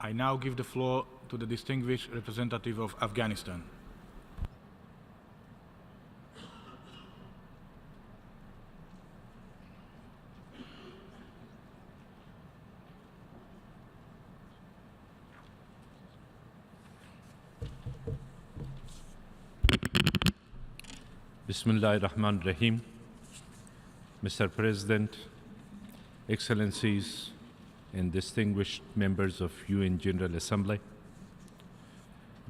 I now give the floor to the distinguished representative of Afghanistan. Bismillah ar-Rahman ar-Rahim. Mr. President, Excellencies, and distinguished members of UN General Assembly,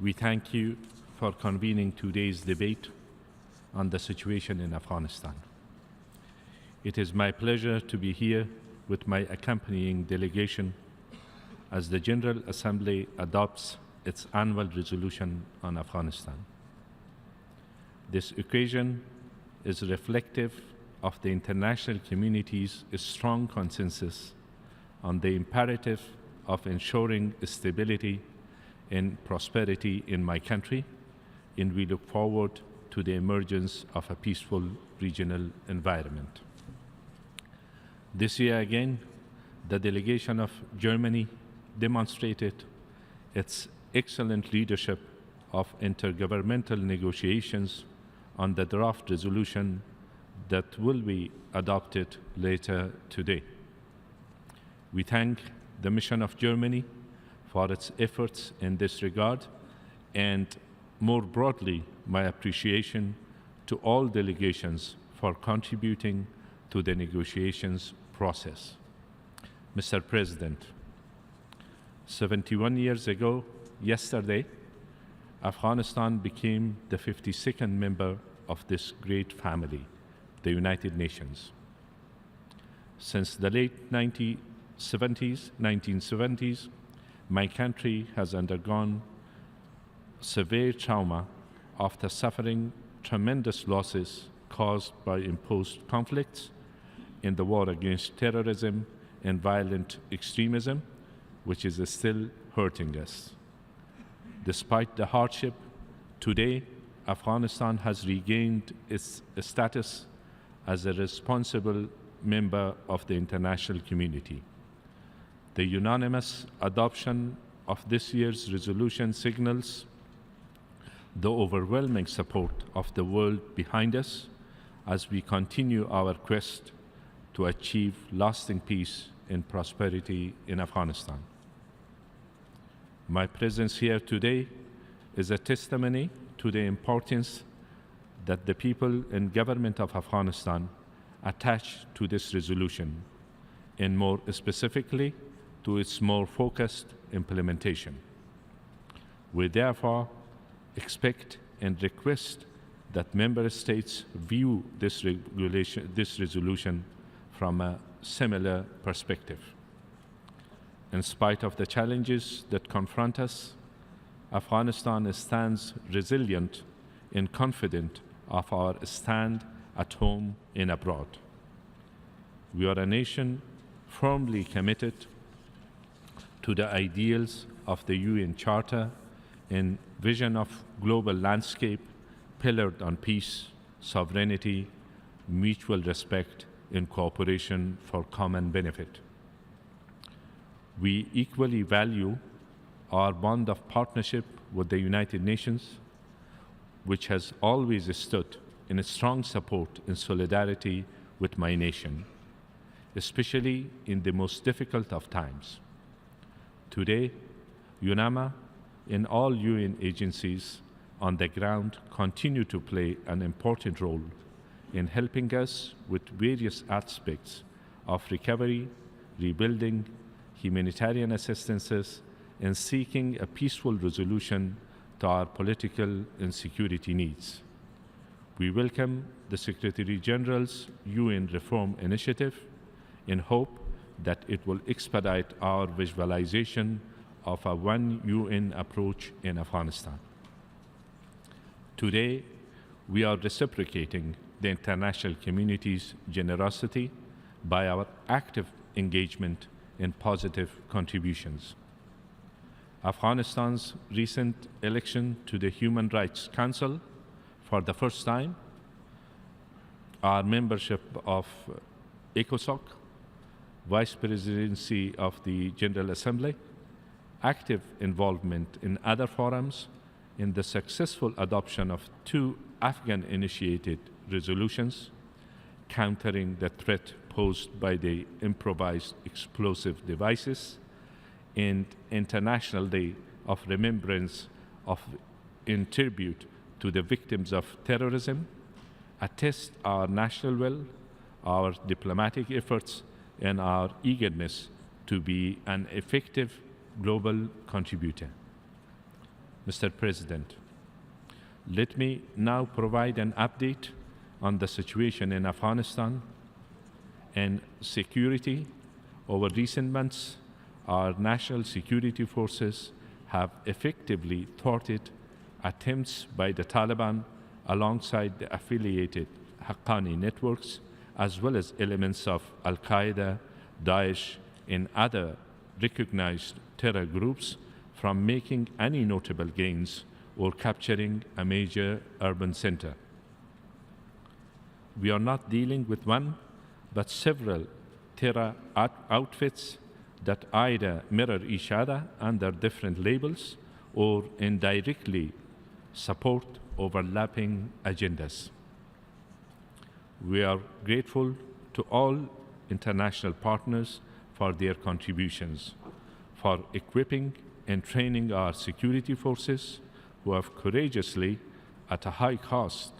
we thank you for convening today's debate on the situation in Afghanistan. It is my pleasure to be here with my accompanying delegation as the General Assembly adopts its annual resolution on Afghanistan. This occasion is reflective of the international community's strong consensus on the imperative of ensuring stability and prosperity in my country, and we look forward to the emergence of a peaceful regional environment. This year again, the delegation of Germany demonstrated its excellent leadership of intergovernmental negotiations on the draft resolution that will be adopted later today. We thank the mission of Germany for its efforts in this regard, and more broadly, my appreciation to all delegations for contributing to the negotiations process. Mr. President, 71 years ago, yesterday, Afghanistan became the 52nd member of this great family, the United Nations. Since the late 1970s, my country has undergone severe trauma after suffering tremendous losses caused by imposed conflicts in the war against terrorism and violent extremism, which is still hurting us. Despite the hardship, today Afghanistan has regained its status as a responsible member of the international community. The unanimous adoption of this year's resolution signals the overwhelming support of the world behind us as we continue our quest to achieve lasting peace and prosperity in Afghanistan. My presence here today is a testimony to the importance that the people and government of Afghanistan attach to this resolution, and more specifically, to its more focused implementation. We therefore expect and request that member states view this resolution from a similar perspective. In spite of the challenges that confront us, Afghanistan stands resilient and confident of our stand at home and abroad. We are a nation firmly committed to the ideals of the UN Charter and vision of global landscape pillared on peace, sovereignty, mutual respect, and cooperation for common benefit. We equally value our bond of partnership with the United Nations, which has always stood in strong support and solidarity with my nation, especially in the most difficult of times. Today, UNAMA and all UN agencies on the ground continue to play an important role in helping us with various aspects of recovery, rebuilding, humanitarian assistances, and seeking a peaceful resolution to our political and security needs. We welcome the Secretary General's UN Reform Initiative and hope that it will expedite our visualization of a one UN approach in Afghanistan. Today, we are reciprocating the international community's generosity by our active engagement and positive contributions. Afghanistan's recent election to the Human Rights Council for the first time, our membership of ECOSOC, Vice Presidency of the General Assembly, active involvement in other forums, in the successful adoption of 2 Afghan-initiated resolutions, countering the threat posed by the improvised explosive devices, and International Day of Remembrance in tribute to the victims of terrorism, attest our national will, our diplomatic efforts, and our eagerness to be an effective global contributor. Mr. President, let me now provide an update on the situation in Afghanistan and security. Over recent months, our national security forces have effectively thwarted attempts by the Taliban alongside the affiliated Haqqani networks, as well as elements of Al-Qaeda, Daesh, and other recognized terror groups from making any notable gains or capturing a major urban center. We are not dealing with one, but several terror outfits that either mirror each other under different labels or indirectly support overlapping agendas. We are grateful to all international partners for their contributions, for equipping and training our security forces who have courageously, at a high cost,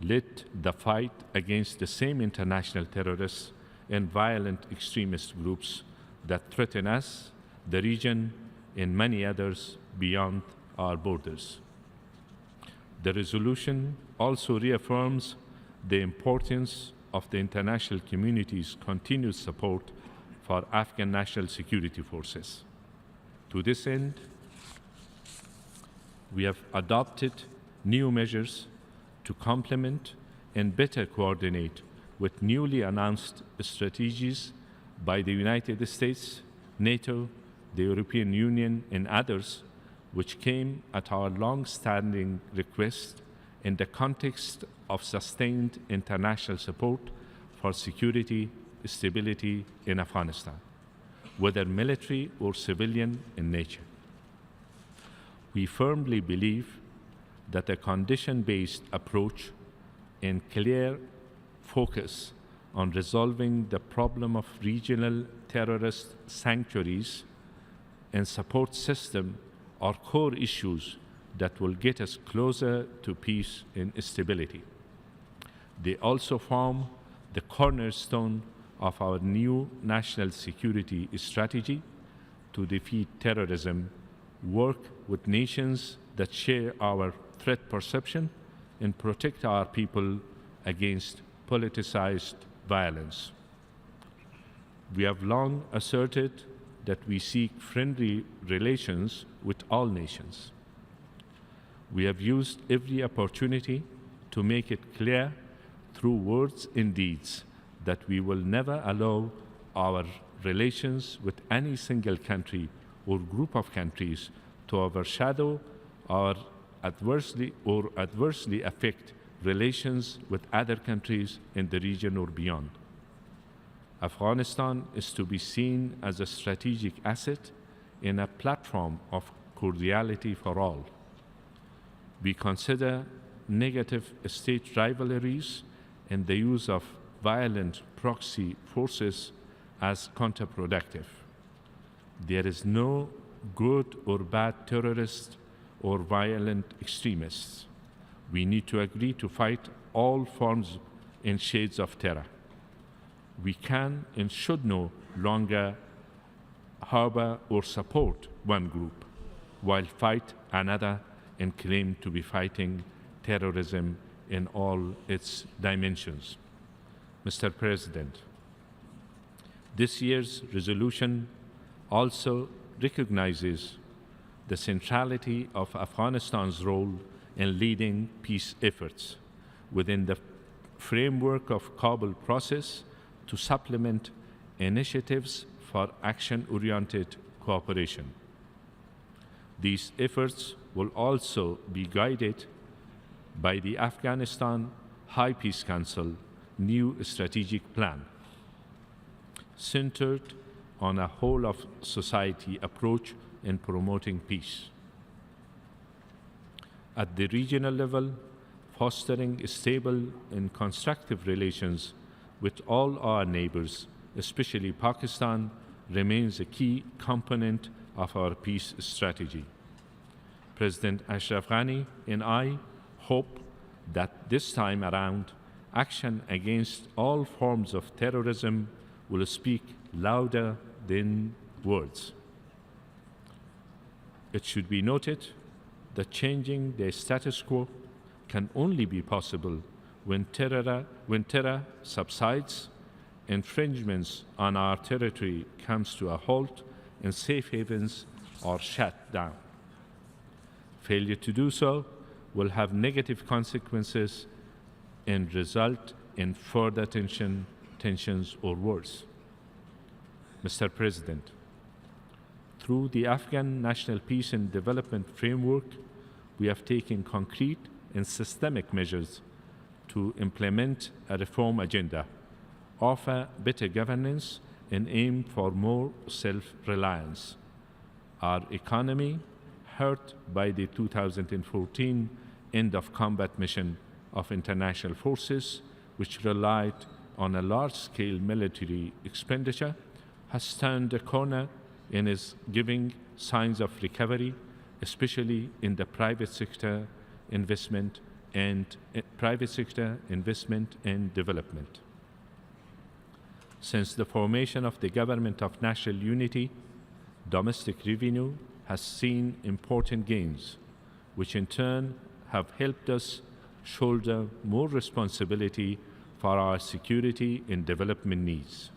led the fight against the same international terrorists and violent extremist groups that threaten us, the region, and many others beyond our borders. The resolution also reaffirms the importance of the international community's continued support for Afghan national security forces. To this end, we have adopted new measures to complement and better coordinate with newly announced strategies by the United States, NATO, the European Union, and others, which came at our long-standing request in the context of sustained international support for security, stability in Afghanistan, whether military or civilian in nature. We firmly believe that a condition-based approach and clear focus on resolving the problem of regional terrorist sanctuaries and support system are core issues that will get us closer to peace and stability. They also form the cornerstone of our new national security strategy to defeat terrorism, work with nations that share our threat perception, and protect our people against politicized violence. We have long asserted that we seek friendly relations with all nations. We have used every opportunity to make it clear through words and deeds that we will never allow our relations with any single country or group of countries to overshadow or adversely affect relations with other countries in the region or beyond. Afghanistan is to be seen as a strategic asset and a platform of cordiality for all. We consider negative state rivalries and the use of violent proxy forces as counterproductive. There is no good or bad terrorist or violent extremists. We need to agree to fight all forms and shades of terror. We can and should no longer harbor or support one group while fight another and claim to be fighting terrorism in all its dimensions. Mr. President, this year's resolution also recognizes the centrality of Afghanistan's role in leading peace efforts within the framework of Kabul process to supplement initiatives for action-oriented cooperation. These efforts will also be guided by the Afghanistan High Peace Council new strategic plan, centered on a whole-of-society approach in promoting peace. At the regional level, fostering stable and constructive relations with all our neighbors, especially Pakistan, remains a key component of our peace strategy. President Ashraf Ghani and I hope that this time around, action against all forms of terrorism will speak louder than words. It should be noted that changing the status quo can only be possible when terror subsides, infringements on our territory comes to a halt, and safe havens are shut down. Failure to do so will have negative consequences and result in further tensions or worse. Mr. President, through the Afghan National Peace and Development Framework, we have taken concrete and systemic measures to implement a reform agenda, offer better governance, and aim for more self-reliance. Our economy, hurt by the 2014 end of combat mission of international forces, which relied on a large-scale military expenditure, has turned a corner and is giving signs of recovery, especially in the private sector investment and development. Since the formation of the Government of National Unity, domestic revenue has seen important gains, which in turn have helped us shoulder more responsibility for our security and development needs.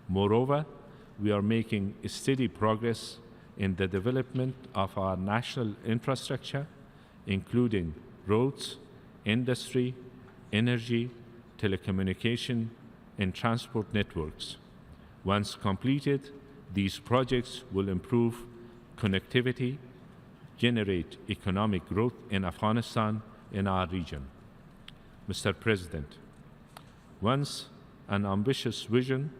Moreover, we are making steady progress in the development of our national infrastructure, including roads, industry, energy, telecommunication, and transport networks. Once completed, these projects will improve connectivity, generate economic growth in Afghanistan and our region. Mr. President, once an ambitious vision,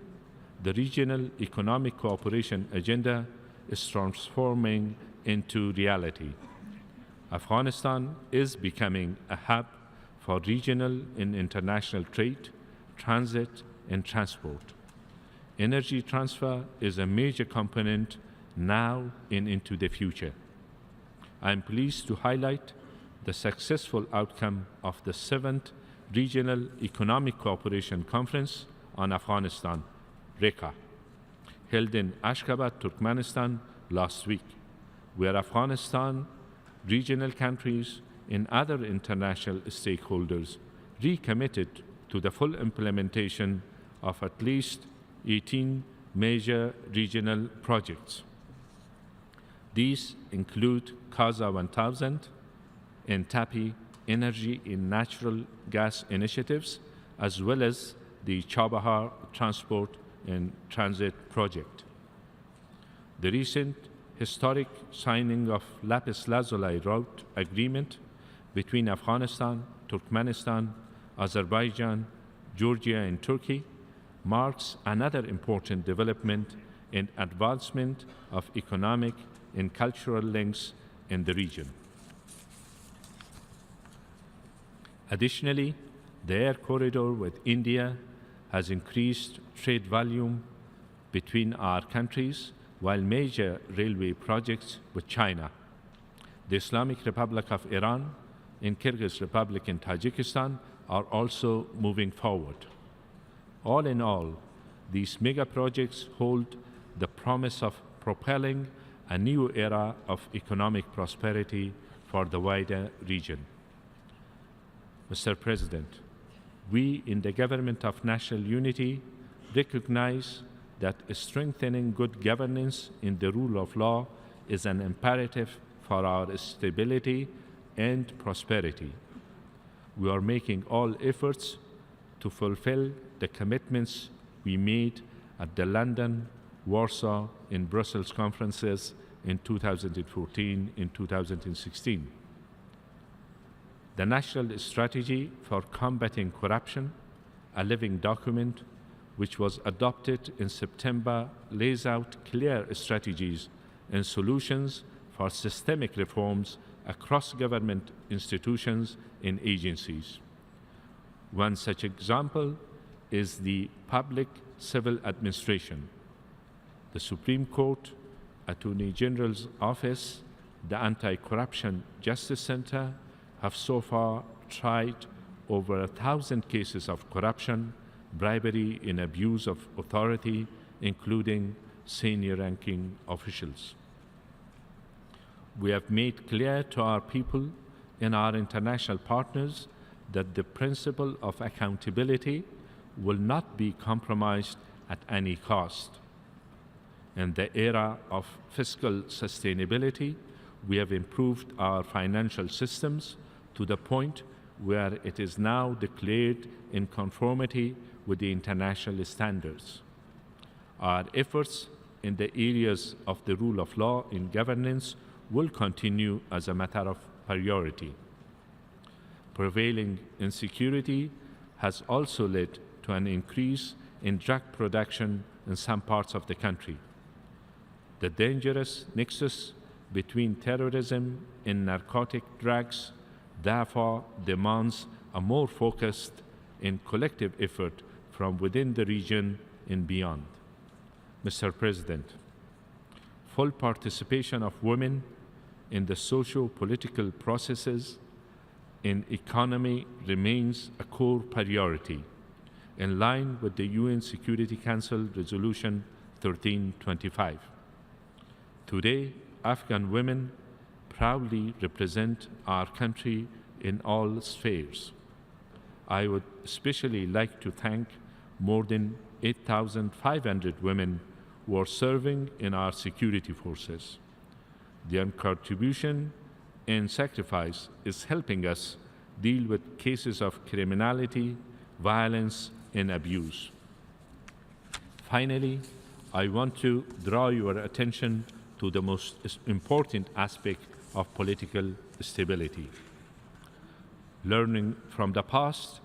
the regional economic cooperation agenda is transforming into reality. Afghanistan is becoming a hub for regional and international trade, transit, and transport. Energy transfer is a major component now and into the future. I am pleased to highlight the successful outcome of the 7th Regional Economic Cooperation Conference on Afghanistan, RECA, held in Ashgabat, Turkmenistan last week, where Afghanistan, regional countries, and other international stakeholders recommitted to the full implementation of at least 18 major regional projects. These include Kaza 1000 and TAPI energy and natural gas initiatives, as well as the Chabahar transport and transit project. The recent historic signing of Lapis Lazuli route agreement between Afghanistan, Turkmenistan, Azerbaijan, Georgia, and Turkey marks another important development and advancement of economic and cultural links in the region. Additionally, the air corridor with India has increased trade volume between our countries, while major railway projects with China, the Islamic Republic of Iran, and Kyrgyz Republic and Tajikistan are also moving forward. All in all, these mega projects hold the promise of propelling a new era of economic prosperity for the wider region. Mr. President, we in the Government of National Unity recognize that strengthening good governance in the rule of law is an imperative for our stability and prosperity. We are making all efforts to fulfill the commitments we made at the London, Warsaw, and Brussels conferences in 2014 and 2016. The National Strategy for Combating Corruption, a living document which was adopted in September, lays out clear strategies and solutions for systemic reforms across government institutions and agencies. One such example is the Public Civil Administration. The Supreme Court, Attorney General's Office, the Anti-Corruption Justice Center have so far tried over 1,000 cases of corruption, bribery, and abuse of authority, including senior-ranking officials. We have made clear to our people and our international partners that the principle of accountability will not be compromised at any cost. In the era of fiscal sustainability, we have improved our financial systems to the point where it is now declared in conformity with the international standards. Our efforts in the areas of the rule of law and governance will continue as a matter of priority. Prevailing insecurity has also led to an increase in drug production in some parts of the country. The dangerous nexus between terrorism and narcotic drugs therefore demands a more focused and collective effort from within the region and beyond. Mr. President, full participation of women in the socio-political processes and economy remains a core priority, in line with the UN Security Council Resolution 1325. Today, Afghan women proudly represent our country in all spheres. I would especially like to thank more than 8,500 women who are serving in our security forces. Their contribution and sacrifice is helping us deal with cases of criminality, violence, and abuse. Finally, I want to draw your attention to the most important aspect of political stability. Learning from the past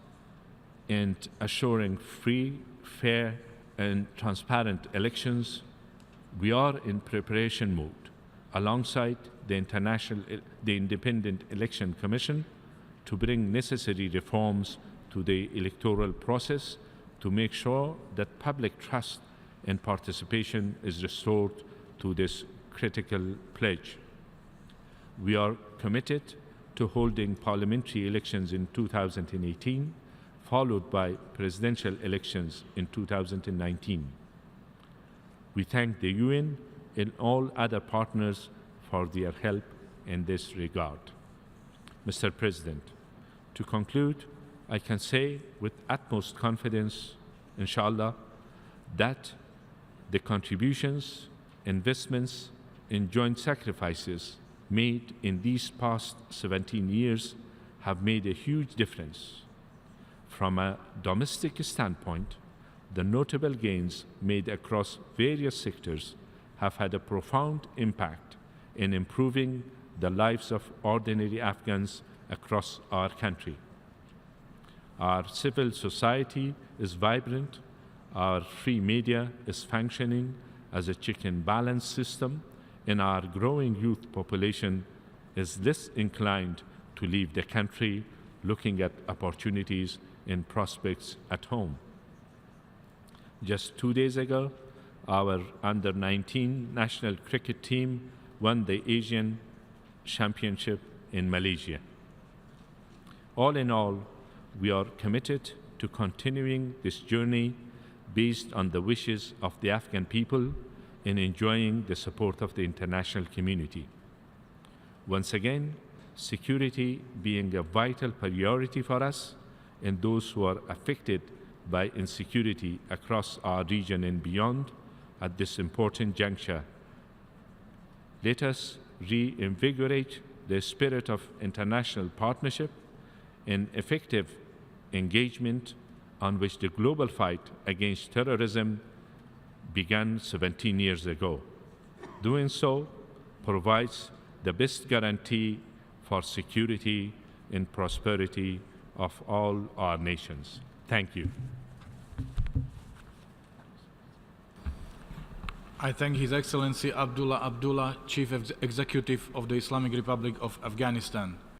and assuring free, fair, and transparent elections, we are in preparation mode alongside the Independent Election Commission to bring necessary reforms to the electoral process to make sure that public trust and participation is restored to this critical pledge. We are committed to holding parliamentary elections in 2018, followed by presidential elections in 2019. We thank the UN and all other partners for their help in this regard. Mr. President, to conclude, I can say with utmost confidence, inshallah, that the contributions, investments, and joint sacrifices made in these past 17 years have made a huge difference. From a domestic standpoint, the notable gains made across various sectors have had a profound impact in improving the lives of ordinary Afghans across our country. Our civil society is vibrant, our free media is functioning as a check and balance system, and our growing youth population is less inclined to leave the country, looking at opportunities and prospects at home. Just 2 days ago, our under-19 national cricket team won the Asian Championship in Malaysia. All in all, we are committed to continuing this journey based on the wishes of the Afghan people and enjoying the support of the international community. Once again, security being a vital priority for us and those who are affected by insecurity across our region and beyond at this important juncture. Let us reinvigorate the spirit of international partnership and effective engagement on which the global fight against terrorism began 17 years ago. Doing so provides the best guarantee for security and prosperity of all our nations. Thank you. I thank His Excellency Abdullah, Chief Executive of the Islamic Republic of Afghanistan.